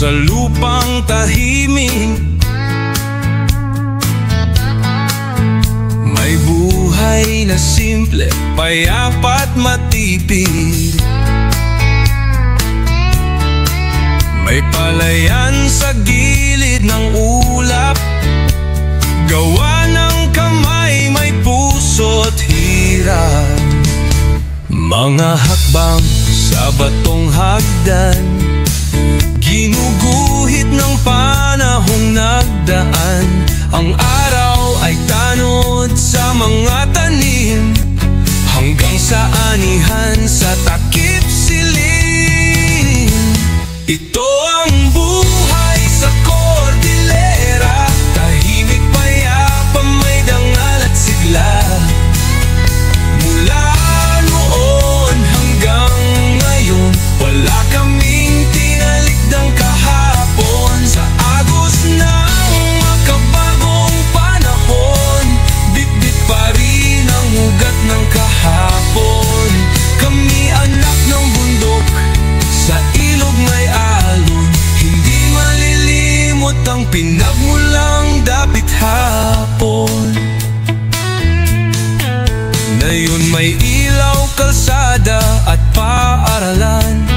sa lupang tahimik. May buhay na simple, payapa at matipid. May palayan sa gilid ng ulap, gawa ng kamay, may puso't hirap. Mga hakbang sa batong hagdan, ginuguhit ng panahong nagdaan. Ang araw ay tanod sa mga tanim, hanggang sa anihan sa takip silim. Ito ang buhay sa Cordillera, tahimik payapa, may dangal at sigla. Mula noon hanggang ngayon, wala kaming tinalikdang kahapon. Sa agos ng makabagong panahon, bitbit pa rin ang ugat ng kahapon. Kami anak ng bundok, sa ilog may alon, hindi malilimot ang pinagmulang dapit hapon. Ngayon may ilaw, kalsada at paaralan,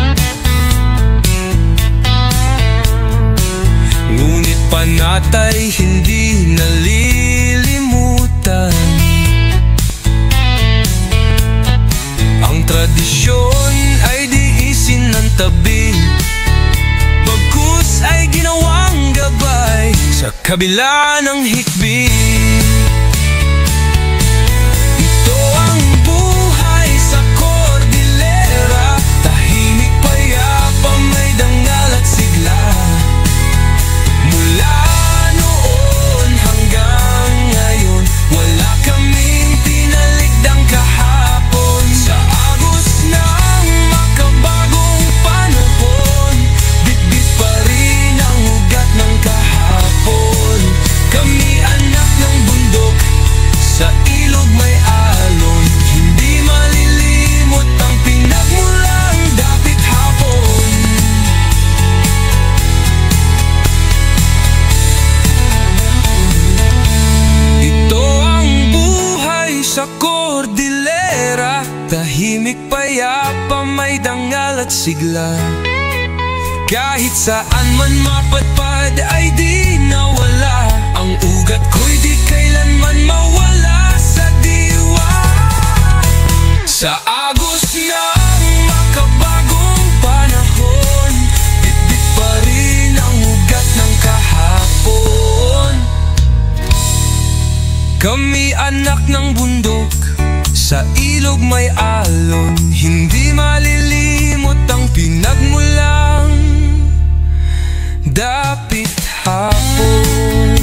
ngunit panatay hindi nalilimutan. Ang tradisyon ay di isinantabi, bagkus ay ginawang gabay sa kabila ng hikbi. Ito ang buhay sa Cordillera, tahimik payapa, may dangal at sigla. Mula noon hanggang ngayon, wala kaming tinalikdang kahapon. Sa agos ng makabagong panahon, bitbit pa rin ang ugat ng kahapon. Kami anak ng bundok, sa ilog may alon, hindi malilimot ang pinagmulang dapit hapon. Ito ang buhay sa Cordillera, tahimik payapa, may dangal at sigla. Kahit saan man mapadpad ay di nawala, ang ugat ko'y di kailanman mawala sa diwa. Sa agos ng makabagong panahon, bitbit pa rin ang ugat ng kahapon. Kami anak ng bundok, sa ilog may alon, hindi malilimot ang pinagmulang dapit hapon.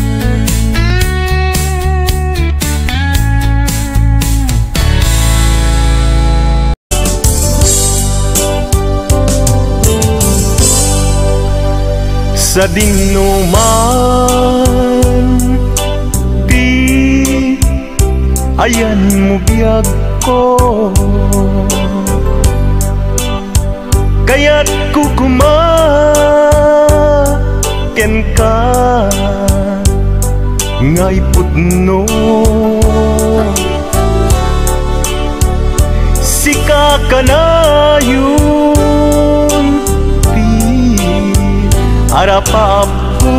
Sa dinuman, di ayan mo biyag ko, kaya't kukumaken ka ngay pudno. Sika ka na yun, harapap ko,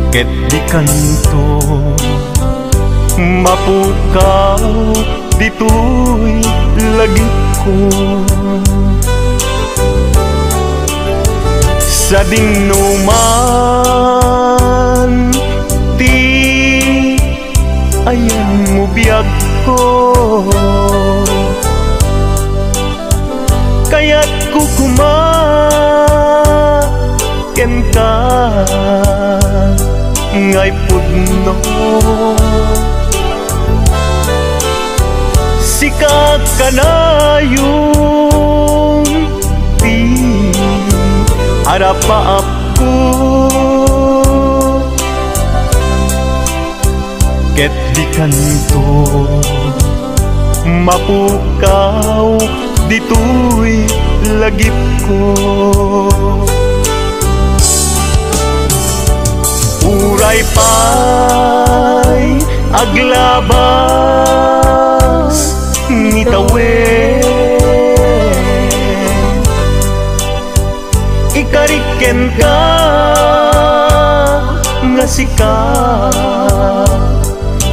ket di kanto mapukaw dito'y lagit ko. Sa dinuman, di ayan mo biyag ko, kaya't kukumaken ka ngay pudno. Sika ka na yung harapaap ko, ket di kanto mapukaw dito'y lagip ko. Uray pa'y aglabas ni tawen, ikariken ka nga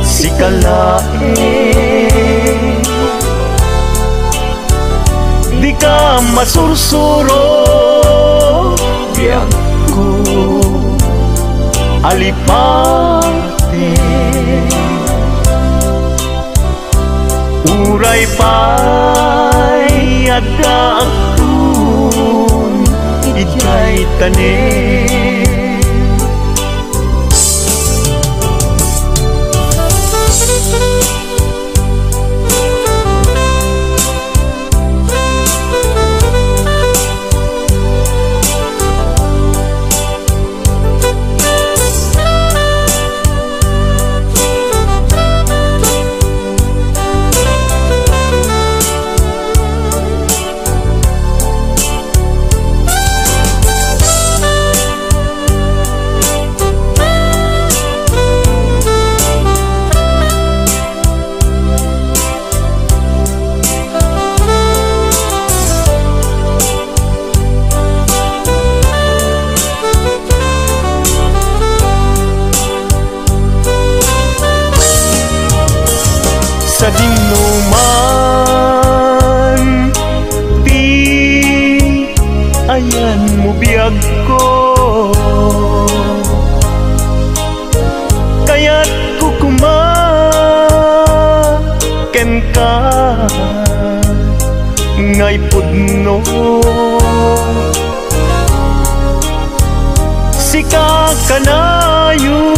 sikalain. Di ka masursuro biyak ko alipate. Uray pa'y adakun ijay tanin. Sa dinuman di ayan mo biyag ko, kaya't kukumaken ka ngay pudno. Sika kanayon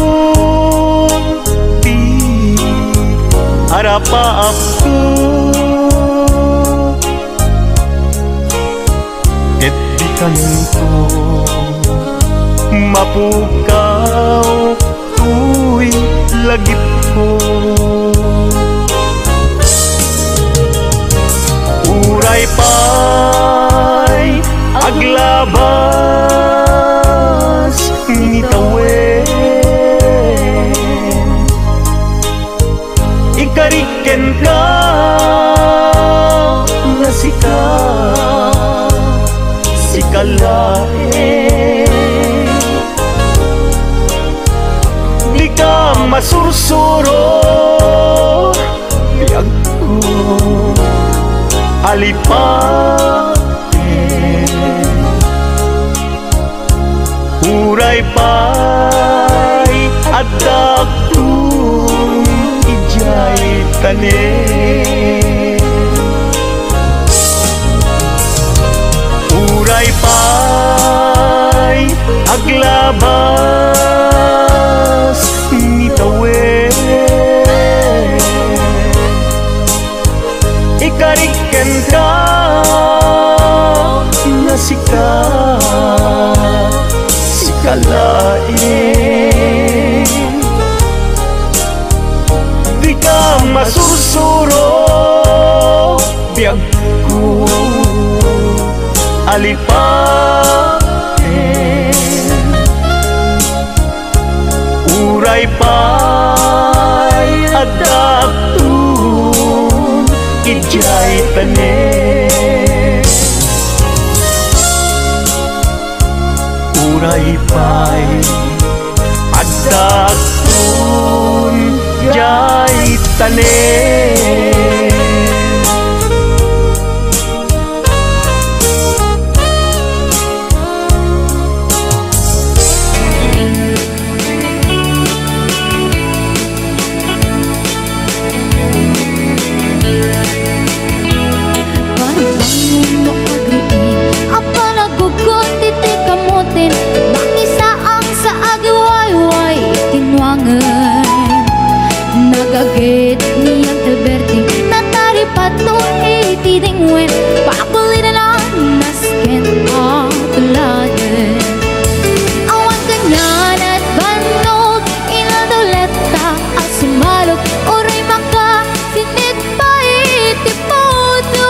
harapa aku ket di kanto mapukaw tuy lagip ko. Uray pa'y aglabas ni tawen, ikariken ka nga sikalain. Di ka masursuro biyag ko alipate. Uray pa'y adakun ijay tanin. Uray pa'y aglabas ni tawen, ikariken ka nga sikalain. Di ka masursuro biyag ko alipaten. Uray pa'y adakun ijay tanin. Uray pa'y adakun ijay tanin. Nagagit niyang Alberti natari pato itidingwen pakulitan ang nasken atuladen. Awan kanyan at banog inadoleta asimalog oray maka sinit pa itipodon.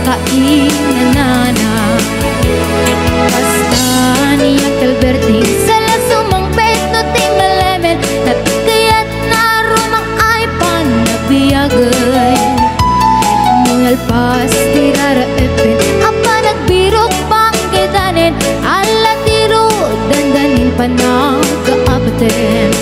kainanana. Basta niya kalberting sala sumangpet no ting malemen, natikayat na rumang ay panabiyagay. Mungalpas tirara epin apa nagbirok pangkidanin, ala tiro dandanin panagkaabatin.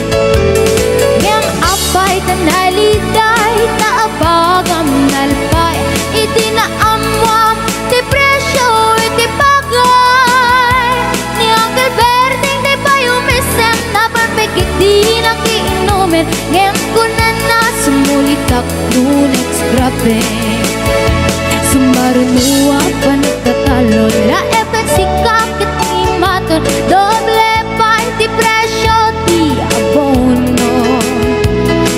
Yang apay tanaliday taabagam nalpay, iti na amwam ti presyo iti bagay. Ni Uncle Berting di pa yumisem na perfect di nakiinumin, ngayon ko na sumulitak nunex grabe. Sumarunuwa pa nagtatalon, la efek sikap iti maton, doble pa iti presyo ti abono.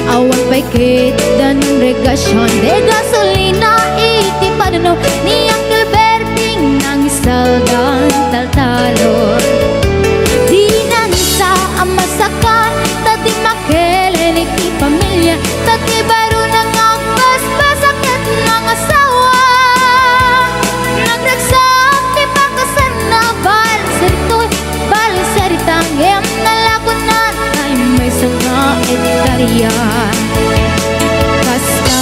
Awan pa'y kita ng regasyon, de gasolina iti panuno, ni Uncle Berting nang isaldan taltalon. Di na nisa ang masakan, tati makelen iti pamilya, tati baro nang agpas-pasakit ng asawa. Nagraksak di pakasan na balisarito'y balisaritang em nalagunan ay may sanga editaryan. Basta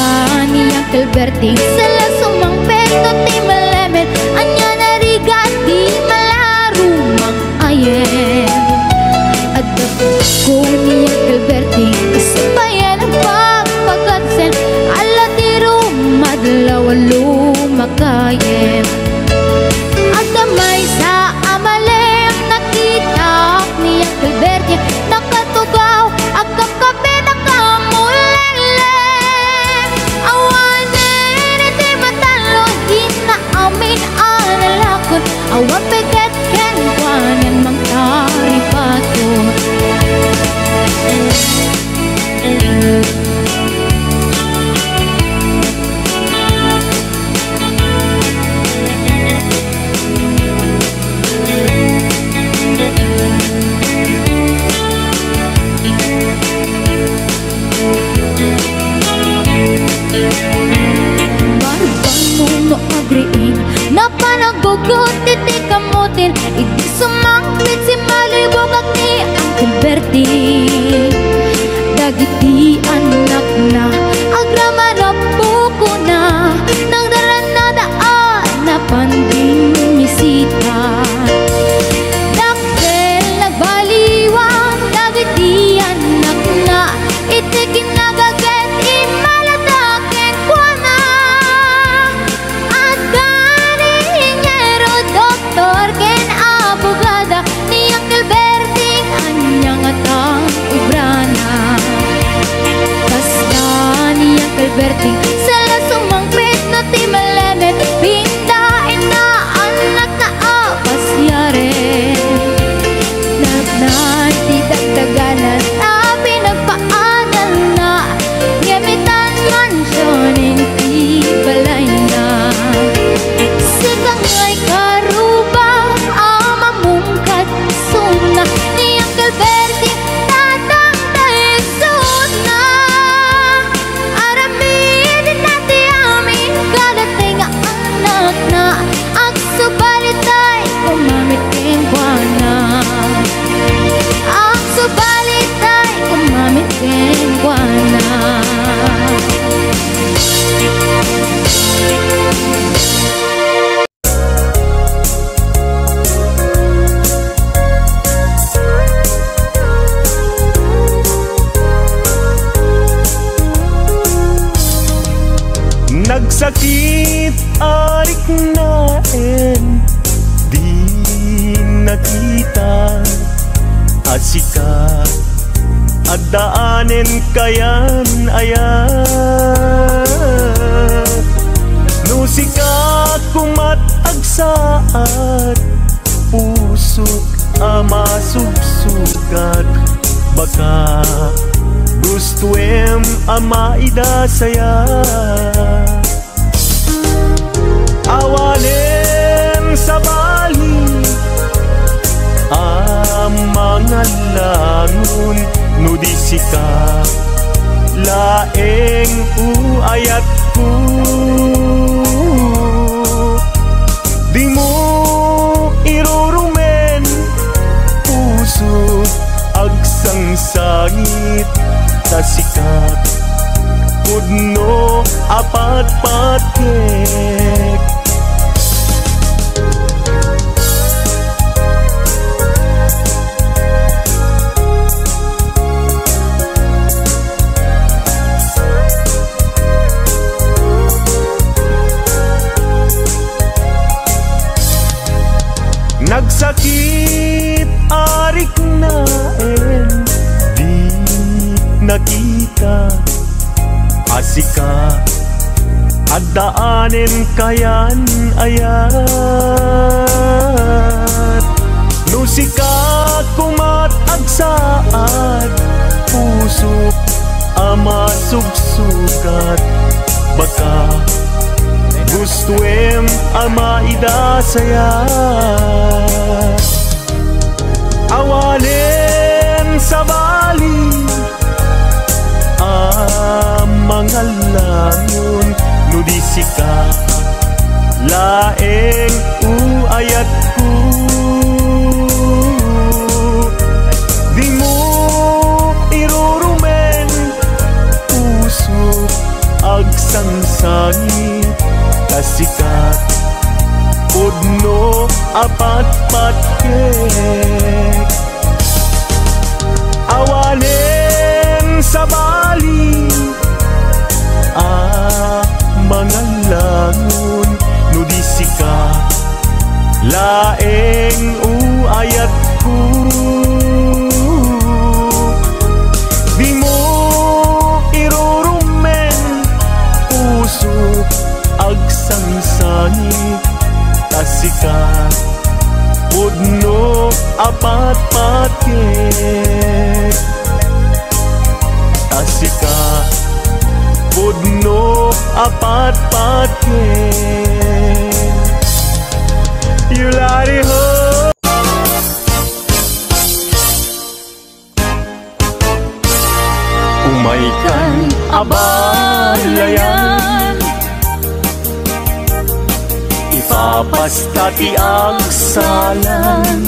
ni Uncle Berting sala sumangpet no ti malemen, anya narigat di malarumang ayen. At ko ni Uncle Berting isabayan ang pagpagatsen, ala tiro madlaw lumakayen. At damay sa amalem nakita ni Uncle Berting, nakatugaw agam kape nakamulelem. Awanin iti matalon inaamin analakon, awan peget ken kwanen mang taripaton. Marbanong agriin na panagbugot iti kamutin, iti sumangpit si malibog at ni Uncle Berting. Dagiti anak na agrama na buko na, nang daran na daan na panding misita. Dakkel nagbaliwang dagiti anak na, iti kinagaget imalataken kwa na. At ganingero doktor ken abogada, ni Uncle Berting anyang atang ibrana. Basta ni Uncle Berting sala sumangpit no ti malemen, pindain na anak na apasyaren. Nagnan ti dagdaganan na pinagpaanan na, gamitan mansyonin ti balay na. Sikang ay karubang amamungkat suna, ni Uncle Berting tatang taisod na. Aramid nati amin kadating anak na, agsubalitay kumamit ken kwana. Agsubalitay kumamit ken kwana. Nagsakit arik naen, di nakita asika at daanen kayan ayan. Nusika kumat agsaat, pusok ama subsugat, baka gustuem ama ida saya. Awanen sa bali ang mga langon, nudisika laeng uayat ko. Di mo irurumen puso agsang sangit ta sikat pudno apat patkek. Nagsakit arik naen di nakita asika at daanin kayan ayat nusika kumat agsaad puso ama sugsugat baka gustuem ama idasayat awanen sa bali mga langon nudisika laeng uayat ko di mo irurumen puso agsangsangit kasikat pudno apat patkek awanen sa bali mga langon nudisika laeng uayat ko di mo irurumen puso agsangsangit tasika pudno apat patkek tasika pudno apat patkek yulari ho umaikan abalayan ipapastati agsalan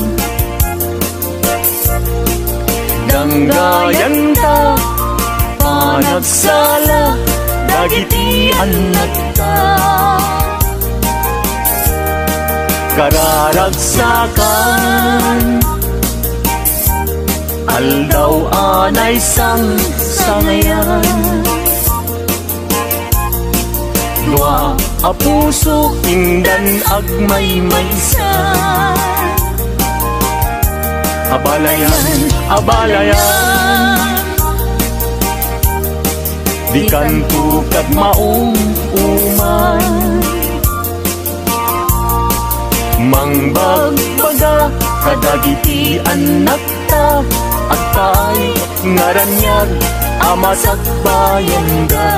danggayan ta panagsala dagiti anak ta kararagsakan aldaw anay sang sangayan dua a puso indan agmay-maysa abalayan abalayan di kanto kag maong uman mangbagbaga kadagiti anak ta at kay ngaranyag amasak bayan da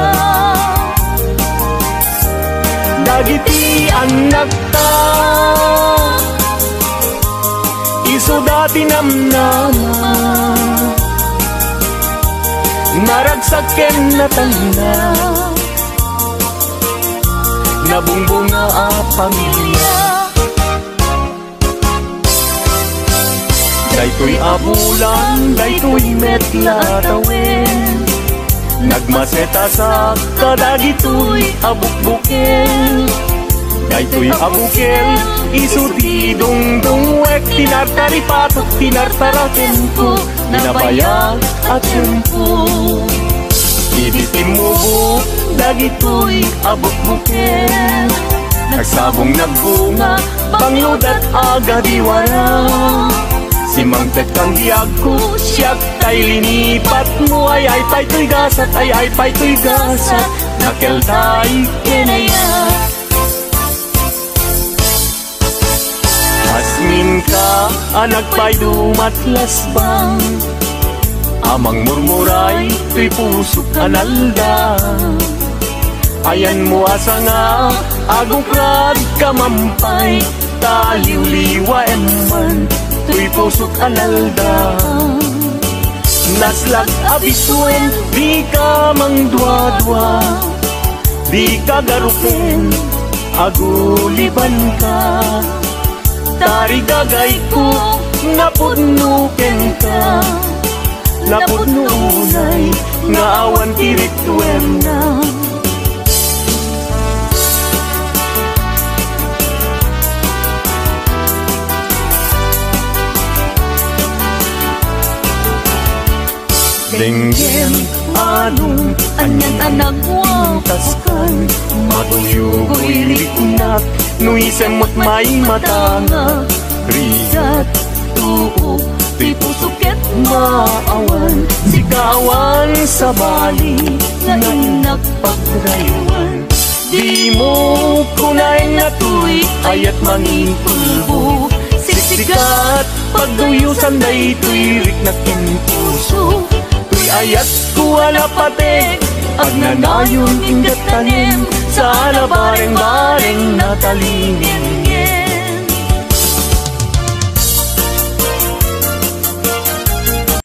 dagiti anak ta iso dati namnama naragsaken na tanda nabungbunga a pamilya daytoy abulan daytoy metla tawen nagmaseta sa kadagitoy abukbukel daytoy abukel isuti dungdungwek tinartaripatok tinartaraken ko ninabayag at tempo ibitimubo dagitoy abukbukel nagsabong nagbunga pangludat agadiwara simangtet kang diag ko siyak kay linipat mo ay pa'y gasat ay pa'y gasat nakeltay kinaya asmin ka anak pa'y dumatlas bang amang murmuray tuy pusok analda ayan mo asa nga agukrad kamampay taliw-liwa eman tuy pusok analda naslag abisuen di ka mangdwa-dwa di ka garupen aguliban ka. Tari gagay ko, napudnuken ka. Napudnunay, nga awan kirituem na. Denggen anong anyan anak wataskan, matuyugoy riknak, nuisemot may matanga. Rizat tuo, ti pusuket maawan, sikawan sa bali, nga inak pagraywan. Di mo kunay nga tuy, ayat mangin pulbo, siksikat pagduyusan day tuy riknak in puso. Ayat ko alapatek, agnanayon ingat tanim, sa alabareng-bareng natalingin.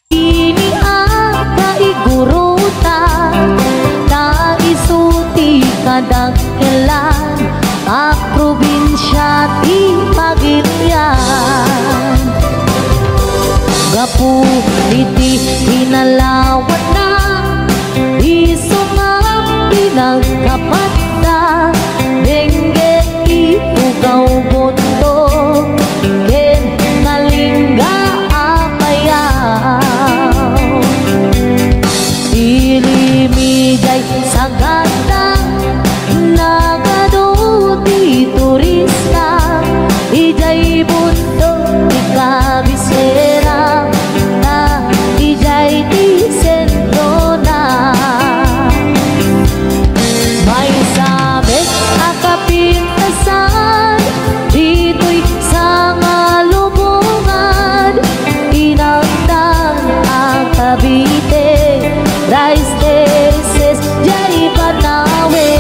Ini ang kaigurutan, naisuti kadagkilan, ang probinsya di Pagilian. Gapu iti hinalawan na, iso nga pinagkapata, dengge ipugaw boto, ken nalingga apayaw. Ilimigay sa ganda, nagaduti turista, ijay bundo ikabisera, na ijay di sentro na. May sabit akapintasan, dito'y sa ngalubungan, inagdang akabite, rice teses jay panawe.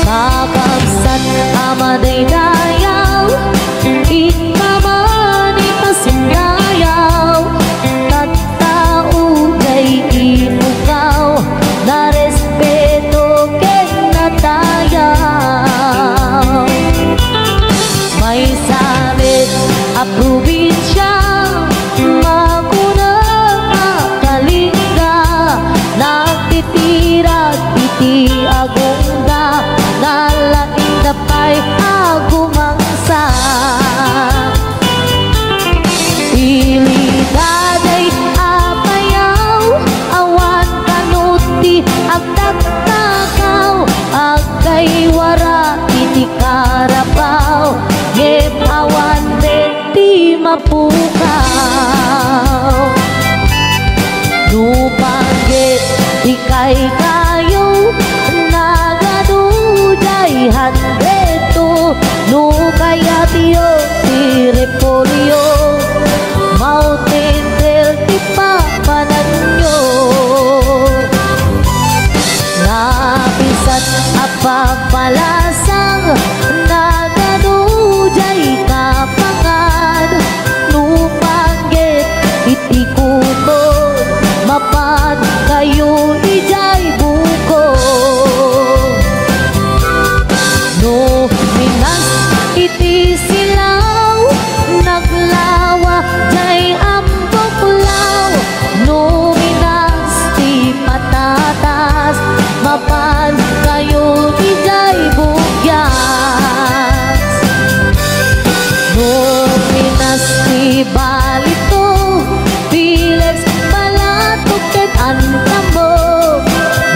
Kakabsat amaday dayaw, ikamani pasindayaw, tattao jay imukaw, na respeto ken natayaw. May sabit a probinsya, magunang makalinga, nagtitira iti agungga, nalaing dapay agumangsa. Iligaday apayaw, awan kanuti agtaktakaw, agkay wara iti karabaw, ngem awan ti mapukaw. Nupangge ikay kayo, nagadujay handreto, nukaya tiyo ti repolyo, mountain del ti papananyo. Napisat apagpalasang, nagadujay kapangan, nupangget iti kumod, mapad kayo ijay buko. No minas iti silaw, naglawa jay amboklaw, no minas ti patatas, mapad kayo ijay bugyas. No minas ti balito, Pilex palatok ket antamo,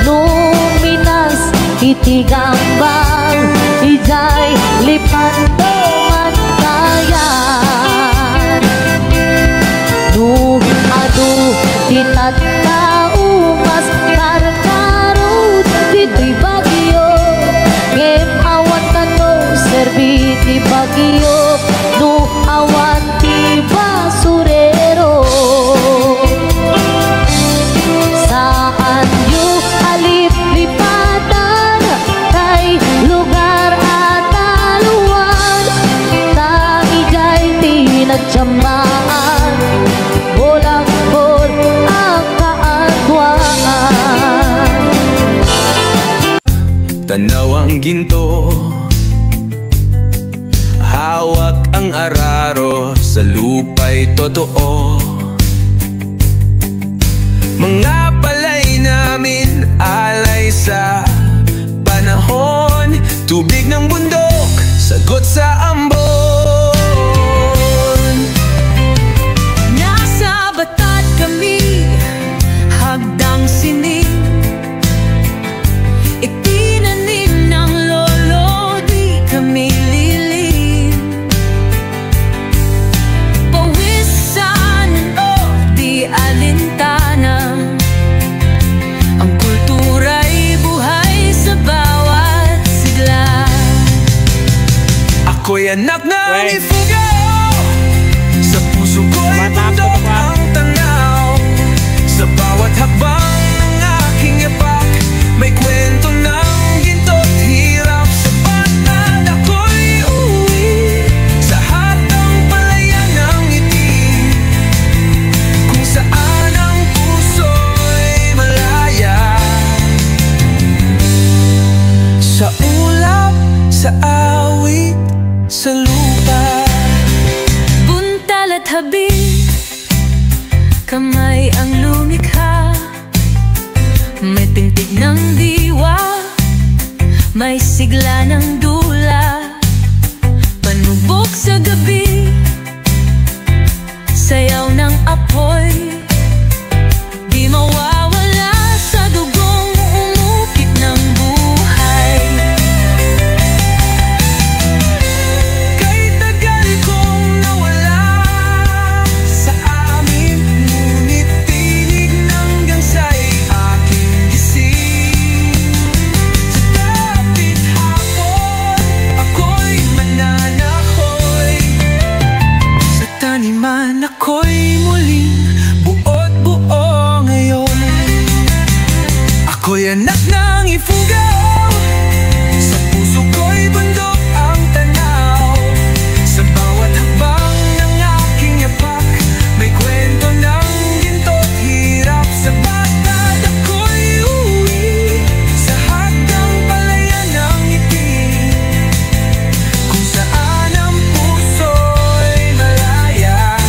no minas iti gambang, ijay lipando mantayan. No adu ti tattao, mas karkarot dito'y bagyo, ngem awan kano serbi ti bagyo, no awan ti basurero. Saan yu alip-lipatan, kay lugar at aluan, ta ijay ti nagtsamaan, bolang-bol ang kaadwaan. Tanaw ginto. Hawak ang araro sa lupa'y totoo. Mga palay namin alay sa panahon. Tubig ng bundok, sagot sa ambon. Nasa batat kami, hagdang sining. Itinanim ng lolo, di kami lilim. Pawisan o di alintana. Ang kultura'y buhay sa bawat sigla. Ako'y anak ng Ifugao, sa puso ko'y bundok ang tanaw. Sa bawat hakbang ng aking yapak, may kwento ng ginto't hirap. Sa batad ako'y uwi, sa hatang palayan ng ngiti, kung saan ang puso'y malaya. Sa ulap, sa awit, sa lupa, Buntal at habig, kamay ang lumikha. May tintig ng diwa, may sigla ng dula. Panubok sa gabi, sayaw ng apoy. Di mawawala sa dugong umukit ng buhay. kay tagal kong nawala sa amin, ngunit tinig ng gansay aking gising. Sa dapit hapon, ako'y mananahoy. Sa taniman ako'y muling buo't buo ngayon. Ako'y anak ng Ifugao, sa puso ko'y bundok ang tanaw. Sa bawat hakbang ng aking yapak, may kwento ng ginto't hirap. Sa batad ako'y uwi, sa hatang palayan ng ngiti, kung saan ang puso'y malaya.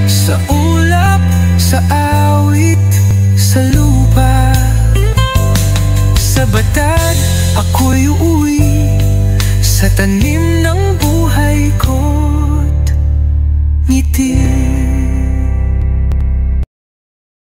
Sa ulap, sa awit, sa lupa, sa batad ako'y uuwi, sa tanim ng buhay ko't ngiti.